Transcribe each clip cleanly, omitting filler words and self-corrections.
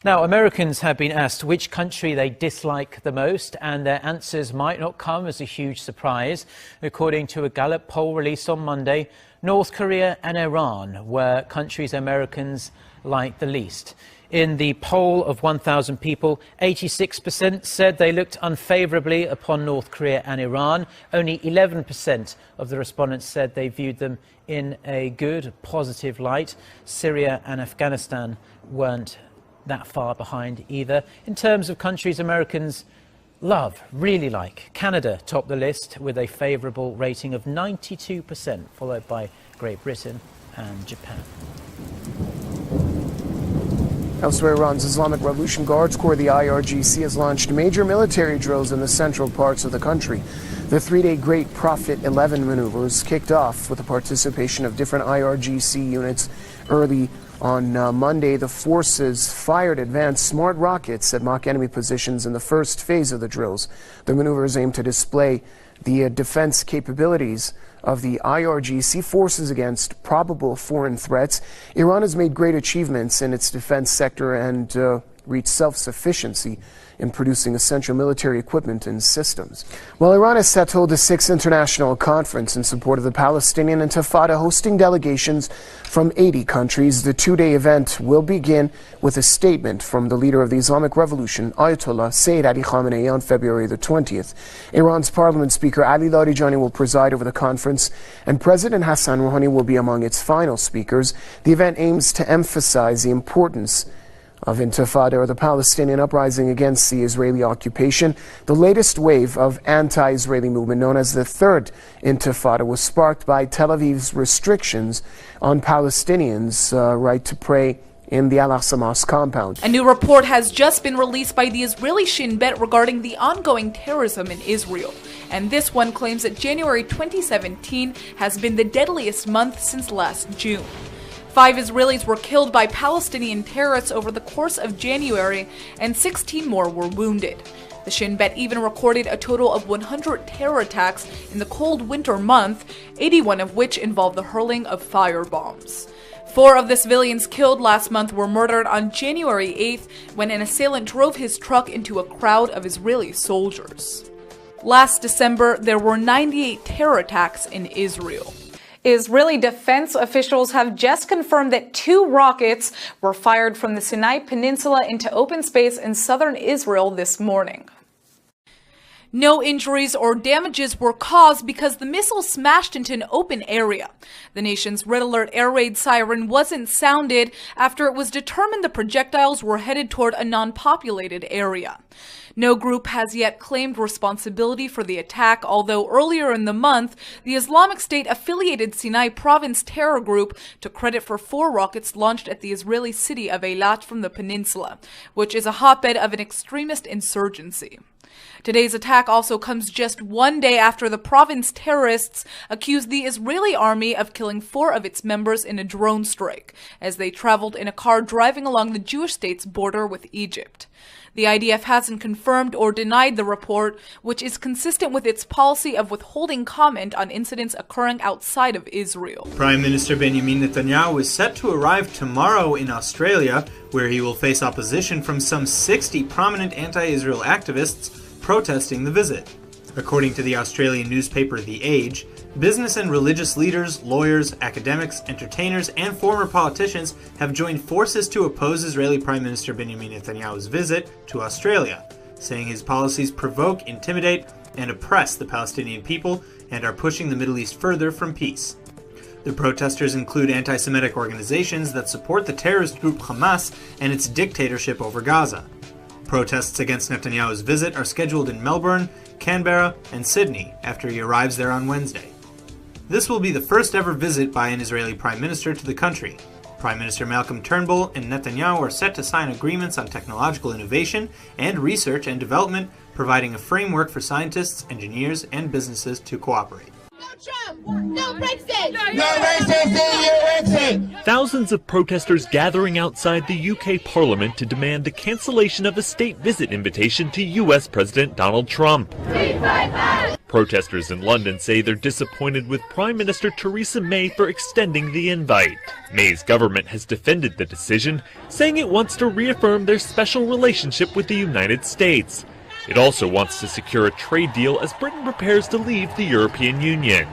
Now, Americans have been asked which country they dislike the most, and their answers might not come as a huge surprise. According to a Gallup poll released on Monday, North Korea and Iran were countries Americans like the least. In the poll of 1,000 people, 86% said they looked unfavorably upon North Korea and Iran. Only 11% of the respondents said they viewed them in a good, positive light. Syria and Afghanistan weren't that far behind either. In terms of countries Americans love, really like, Canada topped the list with a favourable rating of 92%, followed by Great Britain and Japan. Elsewhere, Iran's Islamic Revolution Guards Corps, the IRGC, has launched major military drills in the central parts of the country. The three-day Great Prophet 11 maneuvers kicked off with the participation of different IRGC units. Early on Monday, the forces fired advanced smart rockets at mock enemy positions in the first phase of the drills. The maneuvers aim to display the defense capabilities of the IRGC forces against probable foreign threats. Iran has made great achievements in its defense sector and reached self-sufficiency in producing essential military equipment and systems. Well, Iran is set to hold the 6th International Conference in support of the Palestinian Intifada, hosting delegations from 80 countries. The two-day event will begin with a statement from the leader of the Islamic Revolution, Ayatollah Sayyid Ali Khamenei, on February the 20th. Iran's Parliament Speaker Ali Larijani will preside over the conference, and President Hassan Rouhani will be among its final speakers. The event aims to emphasize the importance of Intifada, or the Palestinian uprising against the Israeli occupation. The latest wave of anti-Israeli movement, known as the Third Intifada, was sparked by Tel Aviv's restrictions on Palestinians' right to pray in the Al-Aqsa Mosque compound. A new report has just been released by the Israeli Shin Bet regarding the ongoing terrorism in Israel. And this one claims that January 2017 has been the deadliest month since last June. 5 Israelis were killed by Palestinian terrorists over the course of January, and 16 more were wounded. The Shin Bet even recorded a total of 100 terror attacks in the cold winter month, 81 of which involved the hurling of firebombs. 4 of the civilians killed last month were murdered on January 8th when an assailant drove his truck into a crowd of Israeli soldiers. Last December, there were 98 terror attacks in Israel. Israeli defense officials have just confirmed that 2 rockets were fired from the Sinai Peninsula into open space in southern Israel this morning. No injuries or damages were caused because the missile smashed into an open area. The nation's red alert air raid siren wasn't sounded after it was determined the projectiles were headed toward a non-populated area. No group has yet claimed responsibility for the attack, although earlier in the month, the Islamic State-affiliated Sinai province terror group took credit for 4 rockets launched at the Israeli city of Eilat from the peninsula, which is a hotbed of an extremist insurgency. Today's attack also comes just one day after the province terrorists accused the Israeli army of killing 4 of its members in a drone strike as they traveled in a car driving along the Jewish state's border with Egypt. The IDF hasn't confirmed or denied the report, which is consistent with its policy of withholding comment on incidents occurring outside of Israel. Prime Minister Benjamin Netanyahu is set to arrive tomorrow in Australia, where he will face opposition from some 60 prominent anti-Israel activists protesting the visit. According to the Australian newspaper The Age, business and religious leaders, lawyers, academics, entertainers, and former politicians have joined forces to oppose Israeli Prime Minister Benjamin Netanyahu's visit to Australia, saying his policies provoke, intimidate, and oppress the Palestinian people and are pushing the Middle East further from peace. The protesters include anti-Semitic organizations that support the terrorist group Hamas and its dictatorship over Gaza. Protests against Netanyahu's visit are scheduled in Melbourne, Canberra, and Sydney after he arrives there on Wednesday. This will be the first ever visit by an Israeli prime minister to the country. Prime Minister Malcolm Turnbull and Netanyahu are set to sign agreements on technological innovation and research and development, providing a framework for scientists, engineers, and businesses to cooperate. No Trump! No Brexit! No racism! Thousands of protesters gathering outside the UK Parliament to demand the cancellation of a state visit invitation to US President Donald Trump. Protesters in London say they're disappointed with Prime Minister Theresa May for extending the invite. May's government has defended the decision, saying it wants to reaffirm their special relationship with the United States. It also wants to secure a trade deal as Britain prepares to leave the European Union.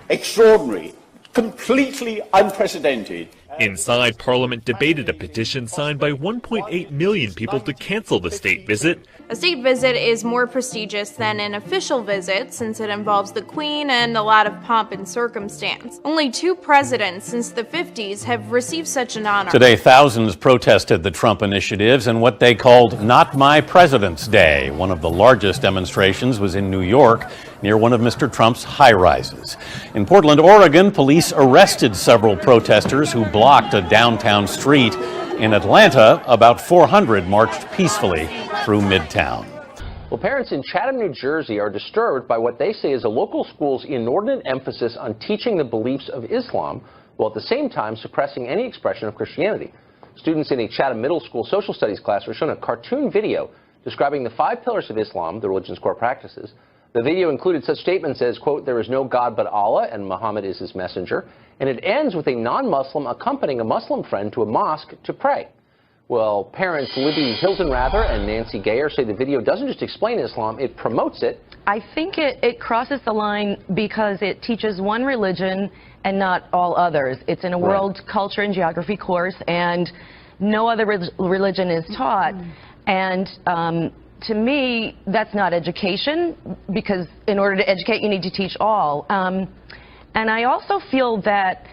Extraordinary, completely unprecedented. Inside, Parliament debated a petition signed by 1.8 million people to cancel the state visit. A state visit is more prestigious than an official visit since it involves the Queen and a lot of pomp and circumstance. Only 2 presidents since the 50s have received such an honor. Today, thousands protested the Trump initiatives in what they called Not My President's Day. One of the largest demonstrations was in New York, near one of Mr. Trump's high-rises. In Portland, Oregon, police arrested several protesters who blocked a downtown street. In Atlanta, about 400 marched peacefully through Midtown. Well, parents in Chatham, New Jersey are disturbed by what they say is a local school's inordinate emphasis on teaching the beliefs of Islam, while at the same time suppressing any expression of Christianity. Students in a Chatham Middle School social studies class were shown a cartoon video describing the 5 pillars of Islam, the religion's core practices. The video included such statements as, quote, "There is no God but Allah and Muhammad is his messenger," and it ends with a non-Muslim accompanying a Muslim friend to a mosque to pray. Well, parents Libby Hilton-Rather and Nancy Gayer say the video doesn't just explain Islam, it promotes it. I think it crosses the line because it teaches one religion and not all others. It's in a world culture and geography course, and no other religion is taught. And to me, that's not education, because in order to educate, you need to teach all. And I also feel that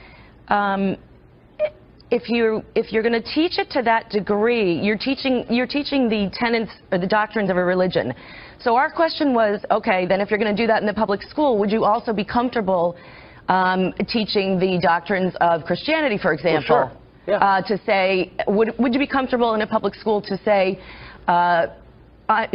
if you're going to teach it to that degree, you're teaching the tenets or the doctrines of a religion. So our question was, okay, then if you're going to do that in the public school, would you also be comfortable teaching the doctrines of Christianity, for example? Well, sure. Yeah. To say, would you be comfortable in a public school to say,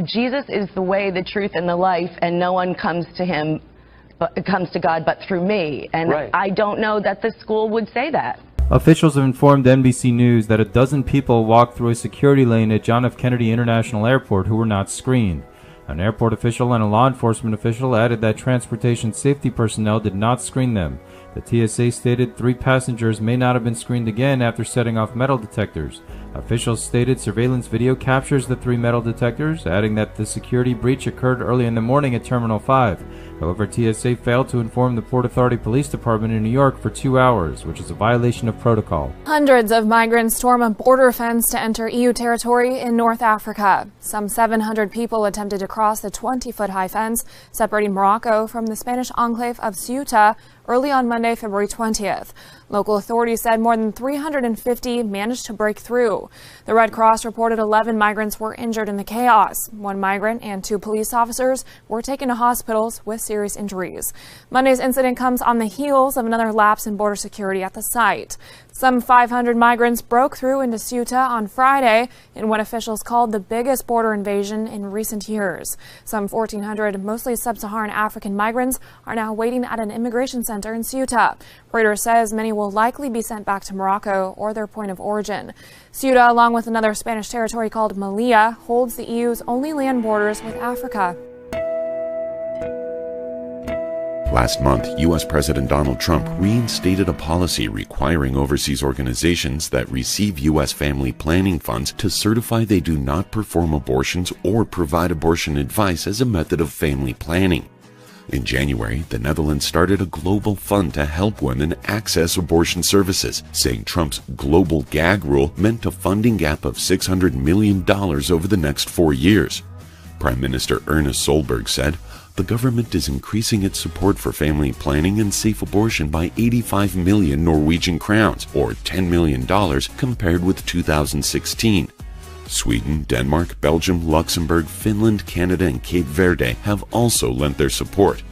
Jesus is the way, the truth, and the life, and no one comes to God but through me. And I don't know that the school would say that. Officials have informed NBC News that a dozen people walked through a security lane at John F. Kennedy International Airport who were not screened. An airport official and a law enforcement official added that transportation safety personnel did not screen them. The TSA stated 3 passengers may not have been screened again after setting off metal detectors. Officials stated surveillance video captures the 3 metal detectors, adding that the security breach occurred early in the morning at Terminal 5. However, TSA failed to inform the Port Authority Police Department in New York for 2 hours, which is a violation of protocol. Hundreds of migrants storm a border fence to enter EU territory in North Africa. Some 700 people attempted to cross the 20-foot-high fence separating Morocco from the Spanish enclave of Ceuta early on Monday, February 20th. Local authorities said more than 350 managed to break through. The Red Cross reported 11 migrants were injured in the chaos. 1 migrant and 2 police officers were taken to hospitals with serious injuries. Monday's incident comes on the heels of another lapse in border security at the site. Some 500 migrants broke through into Ceuta on Friday in what officials called the biggest border invasion in recent years. Some 1,400 mostly sub-Saharan African migrants are now waiting at an immigration center in Ceuta. Reuters says many will likely be sent back to Morocco or their point of origin. Ceuta, along with another Spanish territory called Melilla, holds the EU's only land borders with Africa. Last month, U.S. President Donald Trump reinstated a policy requiring overseas organizations that receive U.S. family planning funds to certify they do not perform abortions or provide abortion advice as a method of family planning. In January, the Netherlands started a global fund to help women access abortion services, saying Trump's global gag rule meant a funding gap of $600 million over the next 4 years. Prime Minister Ernest Solberg said, "The government is increasing its support for family planning and safe abortion by 85 million Norwegian crowns, or $10 million compared with 2016. Sweden, Denmark, Belgium, Luxembourg, Finland, Canada, and Cape Verde have also lent their support."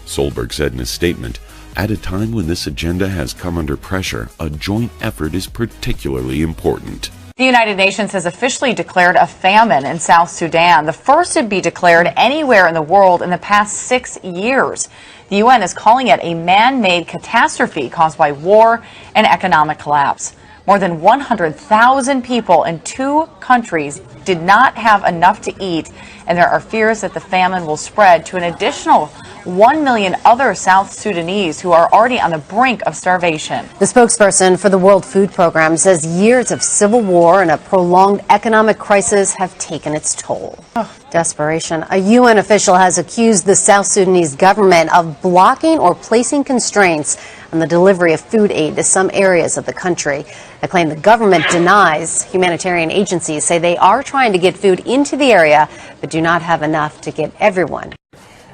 Solberg said in a statement, "At a time when this agenda has come under pressure, a joint effort is particularly important." The United Nations has officially declared a famine in South Sudan, the first to be declared anywhere in the world in the past 6 years. The UN is calling it a man-made catastrophe caused by war and economic collapse. More than 100,000 people in 2 countries did not have enough to eat, and there are fears that the famine will spread to an additional 1 million other South Sudanese who are already on the brink of starvation. The spokesperson for the World Food Program says years of civil war and a prolonged economic crisis have taken its toll. Desperation. A UN official has accused the South Sudanese government of blocking or placing constraints on the delivery of food aid to some areas of the country. A claim the government denies. Humanitarian agencies say they are trying to get food into the area, but do not have enough to give everyone.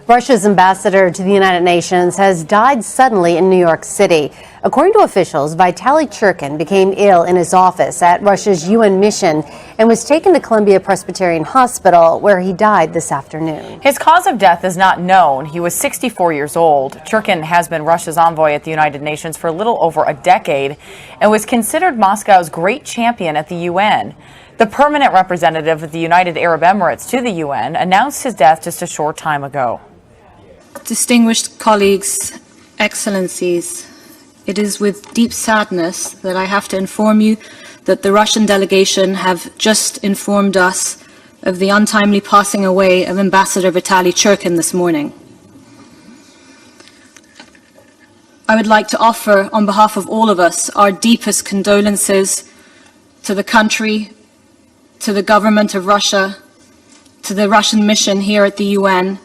Russia's ambassador to the United Nations has died suddenly in New York City. According to officials, Vitaly Churkin became ill in his office at Russia's UN mission and was taken to Columbia Presbyterian Hospital, where he died this afternoon. His cause of death is not known. He was 64 years old. Churkin has been Russia's envoy at the United Nations for a little over a decade and was considered Moscow's great champion at the UN. The permanent representative of the United Arab Emirates to the UN announced his death just a short time ago. Distinguished colleagues, excellencies, it is with deep sadness that I have to inform you that the Russian delegation have just informed us of the untimely passing away of Ambassador Vitaly Churkin this morning. I would like to offer, on behalf of all of us, our deepest condolences to the country, to the government of Russia, to the Russian mission here at the UN,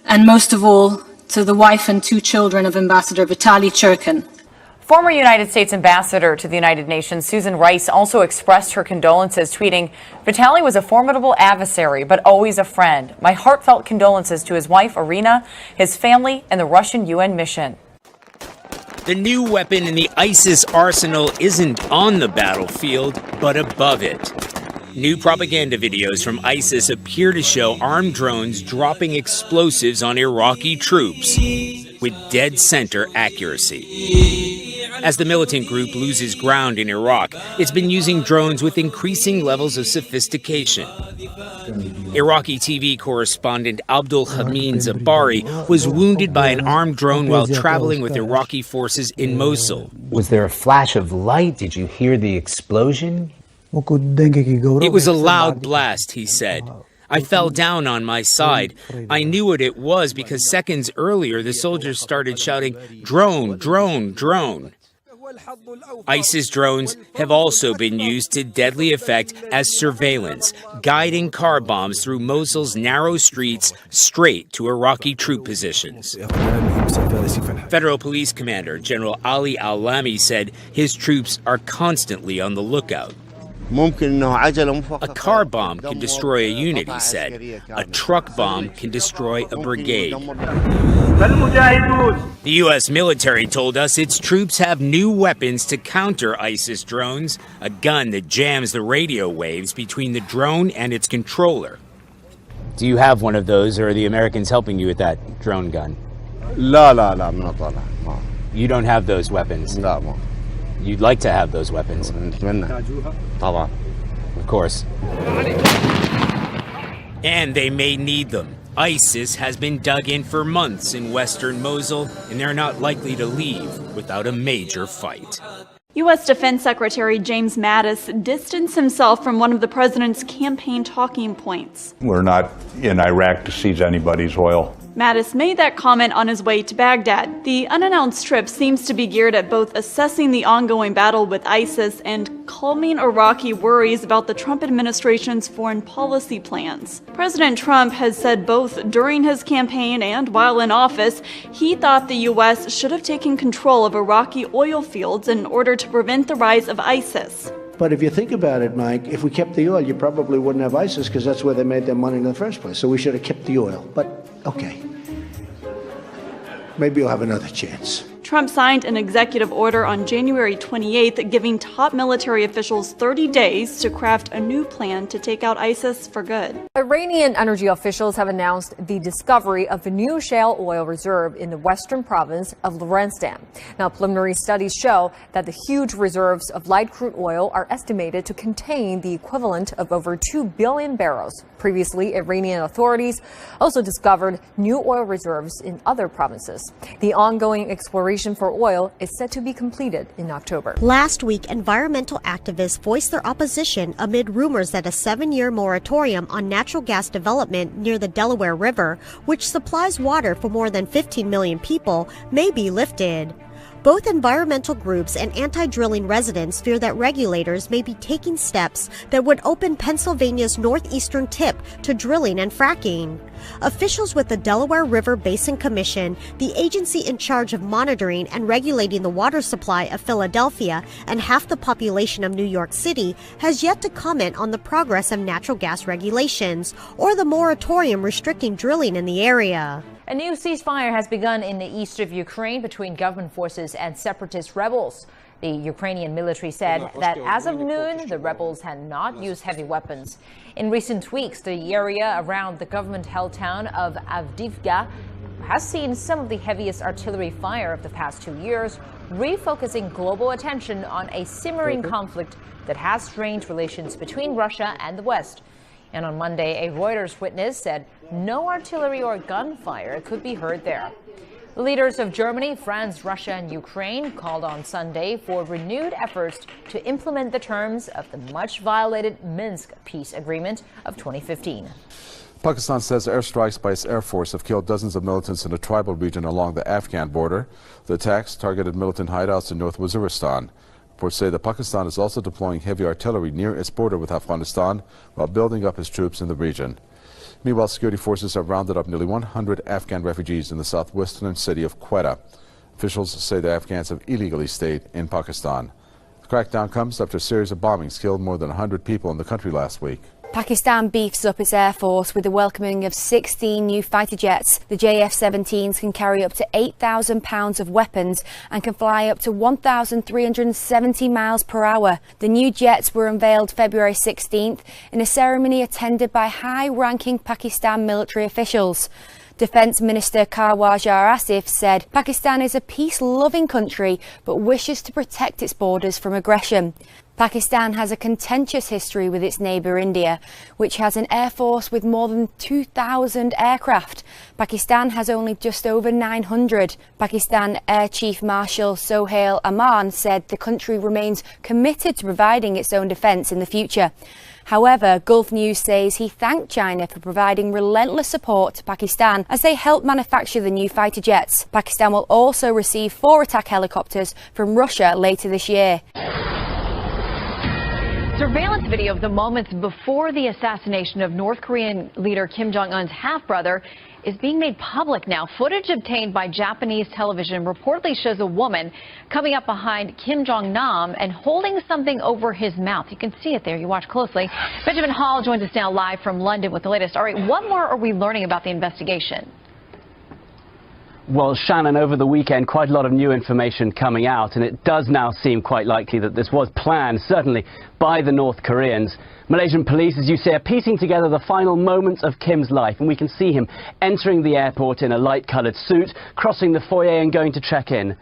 and most of all, to the wife and 2 children of Ambassador Vitaly Churkin. Former United States Ambassador to the United Nations Susan Rice also expressed her condolences, tweeting, "Vitaly was a formidable adversary, but always a friend. My heartfelt condolences to his wife, Irina, his family, and the Russian UN mission." The new weapon in the ISIS arsenal isn't on the battlefield, but above it. New propaganda videos from ISIS appear to show armed drones dropping explosives on Iraqi troops with dead center accuracy. As the militant group loses ground in Iraq, it's been using drones with increasing levels of sophistication. Iraqi TV correspondent Abdul Hamid Zabari was wounded by an armed drone while traveling with Iraqi forces in Mosul. Was there a flash of light? Did you hear the explosion? It was a loud blast, he said. I fell down on my side. I knew what it was because seconds earlier the soldiers started shouting, "Drone, drone, drone." ISIS drones have also been used to deadly effect as surveillance, guiding car bombs through Mosul's narrow streets straight to Iraqi troop positions. Federal Police Commander General Ali Al-Lami said his troops are constantly on the lookout. A car bomb can destroy a unit, he said. A truck bomb can destroy a brigade. The U.S. military told us its troops have new weapons to counter ISIS drones, a gun that jams the radio waves between the drone and its controller. Do you have one of those, or are the Americans helping you with that drone gun? You don't have those weapons? You'd like to have those weapons? Of course. And they may need them. ISIS has been dug in for months in western Mosul, and they're not likely to leave without a major fight. U.S. Defense Secretary James Mattis distanced himself from one of the president's campaign talking points. We're not in Iraq to seize anybody's oil. Mattis made that comment on his way to Baghdad. The unannounced trip seems to be geared at both assessing the ongoing battle with ISIS and calming Iraqi worries about the Trump administration's foreign policy plans. President Trump has said both during his campaign and while in office, he thought the U.S. should have taken control of Iraqi oil fields in order to prevent the rise of ISIS. But if you think about it, Mike, if we kept the oil, you probably wouldn't have ISIS because that's where they made their money in the first place. So we should have kept the oil. But, okay. Maybe you'll have another chance. Trump signed an executive order on January 28th, giving top military officials 30 days to craft a new plan to take out ISIS for good. Iranian energy officials have announced the discovery of a new shale oil reserve in the western province of Lorestan. Now, preliminary studies show that the huge reserves of light crude oil are estimated to contain the equivalent of over 2 billion barrels. Previously, Iranian authorities also discovered new oil reserves in other provinces. The ongoing exploration exploration for oil is set to be completed in October. Last week, environmental activists voiced their opposition amid rumors that a 7-year moratorium on natural gas development near the Delaware River, which supplies water for more than 15 million people, may be lifted. Both environmental groups and anti-drilling residents fear that regulators may be taking steps that would open Pennsylvania's northeastern tip to drilling and fracking. Officials with the Delaware River Basin Commission, the agency in charge of monitoring and regulating the water supply of Philadelphia and half the population of New York City, has yet to comment on the progress of natural gas regulations or the moratorium restricting drilling in the area. A new ceasefire has begun in the east of Ukraine between government forces and separatist rebels. The Ukrainian military said that as of noon, the rebels had not used heavy weapons. In recent weeks, the area around the government-held town of Avdiivka has seen some of the heaviest artillery fire of the past 2 years, refocusing global attention on a simmering conflict that has strained relations between Russia and the West. And on Monday, a Reuters witness said no artillery or gunfire could be heard there. The leaders of Germany, France, Russia, and Ukraine called on Sunday for renewed efforts to implement the terms of the much-violated Minsk peace agreement of 2015. Pakistan says airstrikes by its air force have killed dozens of militants in a tribal region along the Afghan border. The attacks targeted militant hideouts in North Waziristan. Reports say that Pakistan is also deploying heavy artillery near its border with Afghanistan while building up its troops in the region. Meanwhile, security forces have rounded up nearly 100 Afghan refugees in the southwestern city of Quetta. Officials say the Afghans have illegally stayed in Pakistan. The crackdown comes after a series of bombings killed more than 100 people in the country last week. Pakistan beefs up its air force with the welcoming of 16 new fighter jets. The JF-17s can carry up to 8,000 pounds of weapons and can fly up to 1,370 miles per hour. The new jets were unveiled February 16th in a ceremony attended by high-ranking Pakistan military officials. Defence Minister Khawaja Asif said Pakistan is a peace-loving country but wishes to protect its borders from aggression. Pakistan has a contentious history with its neighbour India, which has an air force with more than 2,000 aircraft. Pakistan has only just over 900. Pakistan Air Chief Marshal Sohail Aman said the country remains committed to providing its own defence in the future. However, Gulf News says he thanked China for providing relentless support to Pakistan as they help manufacture the new fighter jets. Pakistan will also receive 4 attack helicopters from Russia later this year. Surveillance video of the moments before the assassination of North Korean leader Kim Jong-un's half-brother is being made public now. Footage obtained by Japanese television reportedly shows a woman coming up behind Kim Jong-nam and holding something over his mouth. You can see it there. You watch closely. Benjamin Hall joins us now live from London with the latest. All right, what more are we learning about the investigation? Well, Shannon, over the weekend, quite a lot of new information coming out, and it does now seem quite likely that this was planned, certainly by the North Koreans. Malaysian police, as you say, are piecing together the final moments of Kim's life, and we can see him entering the airport in a light-coloured suit, crossing the foyer and going to check in.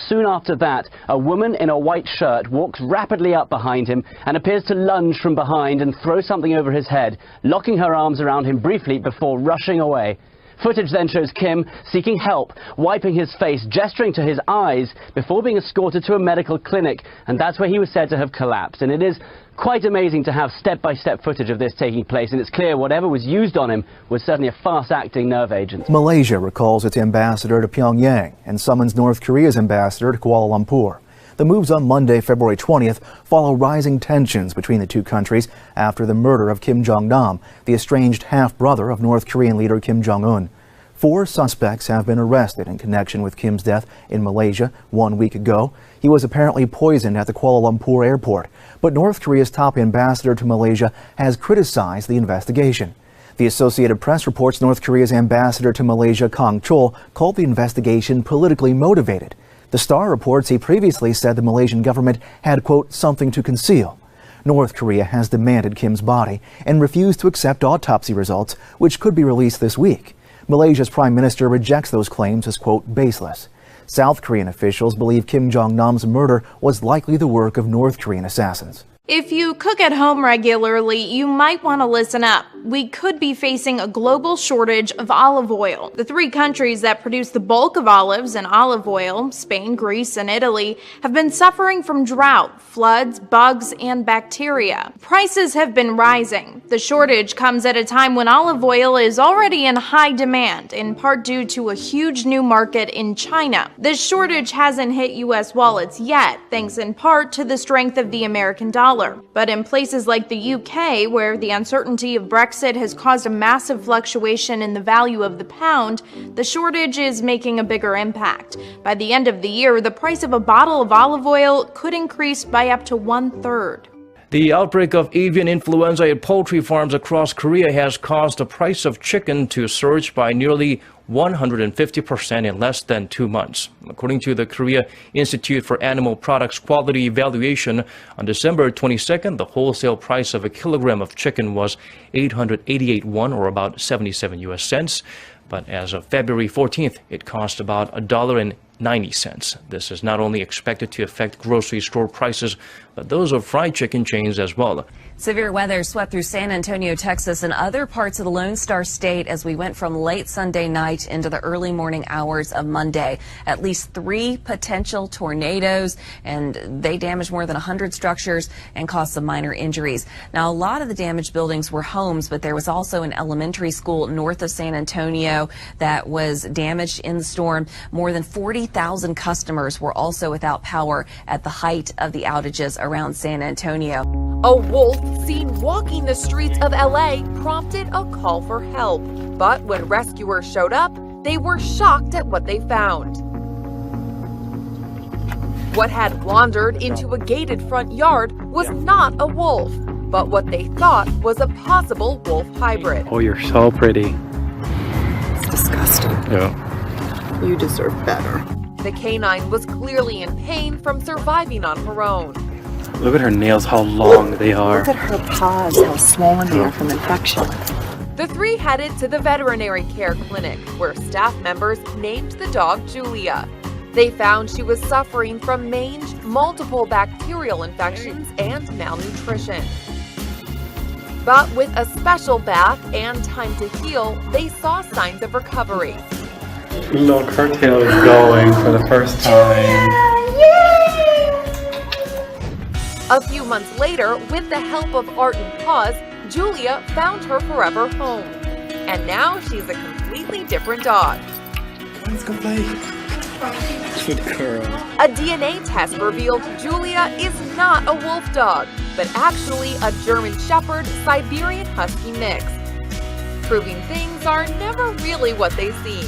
Soon after that, a woman in a white shirt walks rapidly up behind him and appears to lunge from behind and throw something over his head, locking her arms around him briefly before rushing away. Footage then shows Kim seeking help, wiping his face, gesturing to his eyes before being escorted to a medical clinic, and that's where he was said to have collapsed. And it is quite amazing to have step-by-step footage of this taking place, and it's clear whatever was used on him was certainly a fast-acting nerve agent. Malaysia recalls its ambassador to Pyongyang and summons North Korea's ambassador to Kuala Lumpur. The moves on Monday, February 20th, follow rising tensions between the two countries after the murder of Kim Jong-nam, the estranged half-brother of North Korean leader Kim Jong-un. 4 suspects have been arrested in connection with Kim's death in Malaysia 1 week ago. He was apparently poisoned at the Kuala Lumpur airport, but North Korea's top ambassador to Malaysia has criticized the investigation. The Associated Press reports North Korea's ambassador to Malaysia, Kang Chul, called the investigation politically motivated. The Star reports he previously said the Malaysian government had, quote, something to conceal. North Korea has demanded Kim's body and refused to accept autopsy results, which could be released this week. Malaysia's prime minister rejects those claims as, quote, baseless. South Korean officials believe Kim Jong-nam's murder was likely the work of North Korean assassins. If you cook at home regularly, you might want to listen up. we could be facing a global shortage of olive oil. The three countries that produce the bulk of olives and olive oil, Spain, Greece, and Italy, have been suffering from drought, floods, bugs, and bacteria. Prices have been rising. The shortage comes at a time when olive oil is already in high demand, in part due to a huge new market in China. This shortage hasn't hit U.S. wallets yet, thanks in part to the strength of the American dollar. But in places like the UK, where the uncertainty of Brexit has caused a massive fluctuation in the value of the pound, the shortage is making a bigger impact. By the end of the year, the price of a bottle of olive oil could increase by up to 1/3. The outbreak of avian influenza at poultry farms across Korea has caused the price of chicken to surge by nearly 150% in less than 2 months. According to the Korea Institute for Animal Products Quality Evaluation, on December 22nd, the wholesale price of a kilogram of chicken was 888 won, or about 77 US cents. But as of February 14th, it cost about $1.90. This is not only expected to affect grocery store prices, but those of fried chicken chains as well. Severe weather swept through San Antonio, Texas, and other parts of the Lone Star State as we went from late Sunday night into the early morning hours of Monday. At least 3 potential tornadoes, and they damaged more than 100 structures and caused some minor injuries. Now, a lot of the damaged buildings were homes, but there was also an elementary school north of San Antonio that was damaged in the storm. More than 40,000 customers were also without power at the height of the outages around San Antonio. A wolf seen walking the streets of LA prompted a call for help. But when rescuers showed up, they were shocked at what they found. What had wandered into a gated front yard was not a wolf, but what they thought was a possible wolf hybrid. Oh, you're so pretty. It's disgusting. Yeah. You deserve better. The canine was clearly in pain from surviving on her own. Look at her nails, how long they are. Look at her paws, how swollen they are from infection. The three headed to the veterinary care clinic, where staff members named the dog Julia. They found she was suffering from mange, multiple bacterial infections, and malnutrition. But with a special bath and time to heal, they saw signs of recovery. Look, her tail is going for the first time. A few months later, with the help of Art and Paws, Julia found her forever home. And now she's a completely different dog. Let's go play. Good girl. A DNA test revealed Julia is not a wolf dog, but actually a German Shepherd Siberian Husky mix, proving things are never really what they seem.